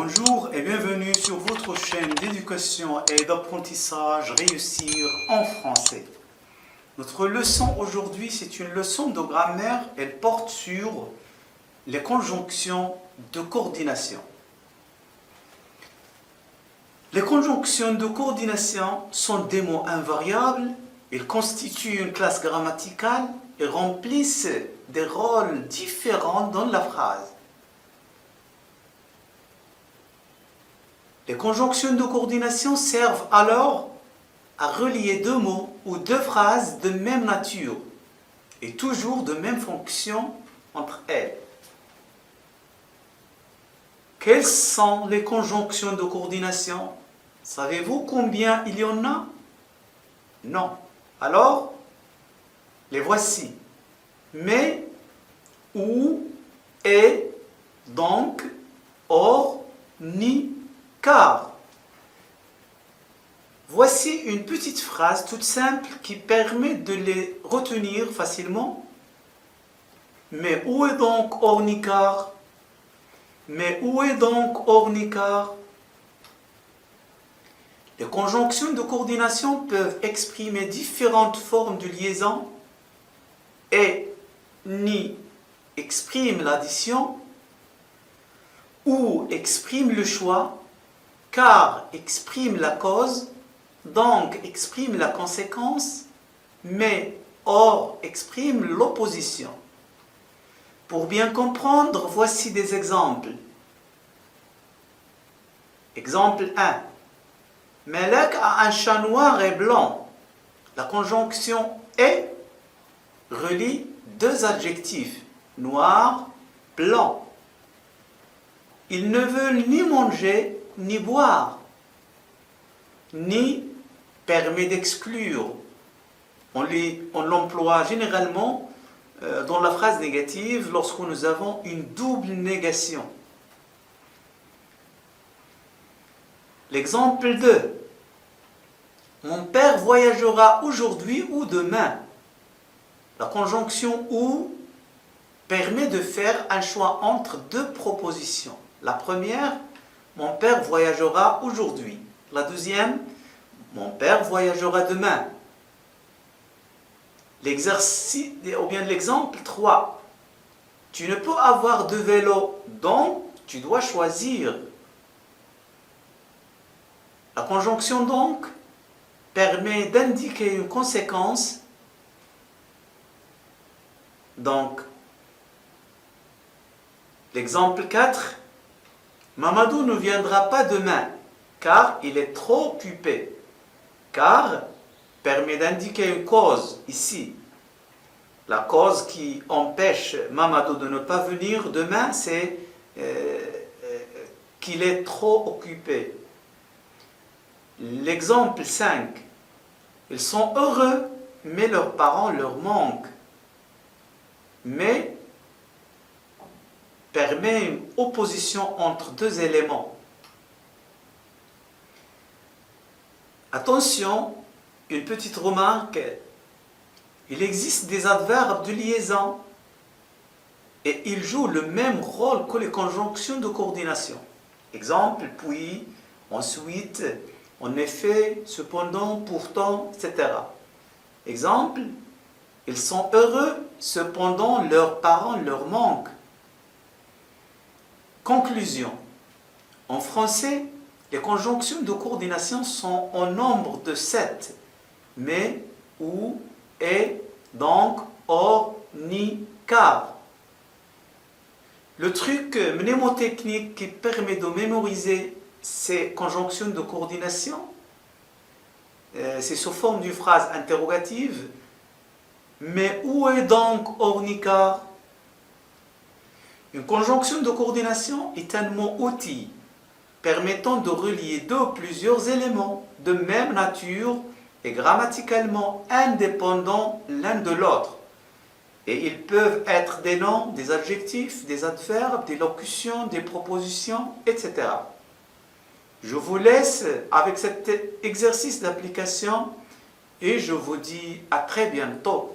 Bonjour et bienvenue sur votre chaîne d'éducation et d'apprentissage Réussir en français. Notre leçon aujourd'hui, c'est une leçon de grammaire. Elle porte sur les conjonctions de coordination. Les conjonctions de coordination sont des mots invariables. Ils constituent une classe grammaticale et remplissent des rôles différents dans la phrase. Les conjonctions de coordination servent alors à relier deux mots ou deux phrases de même nature et toujours de même fonction entre elles. Quelles sont les conjonctions de coordination? Savez-vous combien il y en a? Non. Alors, les voici. Mais, ou, et, donc, or, ni, car. Voici une petite phrase toute simple qui permet de les retenir facilement. Mais où est donc or ni car? Mais où est donc or ni car? Les conjonctions de coordination peuvent exprimer différentes formes de liaison. Et, ni exprime l'addition, ou exprime le choix, car exprime la cause, donc exprime la conséquence, mais or exprime l'opposition. Pour bien comprendre, voici des exemples. Exemple 1. Melek a un chat noir et blanc. La conjonction est relie deux adjectifs, noir, blanc. Ils ne veulent ni manger ni boire. Ni permet d'exclure. On l'emploie généralement dans la phrase négative lorsque nous avons une double négation. L'exemple 2. Mon père voyagera aujourd'hui ou demain. La conjonction ou permet de faire un choix entre deux propositions. La première, mon père voyagera aujourd'hui. La deuxième, mon père voyagera demain. L'exercice, ou bien l'exemple 3. Tu ne peux avoir de vélo, donc tu dois choisir. La conjonction donc permet d'indiquer une conséquence. Donc, l'exemple 4. Mamadou ne viendra pas demain car il est trop occupé. Car permet d'indiquer une cause ici. La cause qui empêche Mamadou de ne pas venir demain, c'est qu'il est trop occupé. L'exemple 5. Ils sont heureux, mais leurs parents leur manquent. Mais permet une opposition entre deux éléments. Attention, une petite remarque. Il existe des adverbes de liaison et ils jouent le même rôle que les conjonctions de coordination. Exemple, puis, ensuite, en effet, cependant, pourtant, etc. Exemple, ils sont heureux, cependant leurs parents leur manquent. Conclusion. En français, les conjonctions de coordination sont au nombre de 7. Mais, ou, et, donc, or, ni, car. Le truc mnémotechnique qui permet de mémoriser ces conjonctions de coordination, c'est sous forme d'une phrase interrogative. Mais où est donc or ni car? Une conjonction de coordination est un mot-outil permettant de relier deux ou plusieurs éléments de même nature et grammaticalement indépendants l'un de l'autre. Et ils peuvent être des noms, des adjectifs, des adverbes, des locutions, des propositions, etc. Je vous laisse avec cet exercice d'application et je vous dis à très bientôt.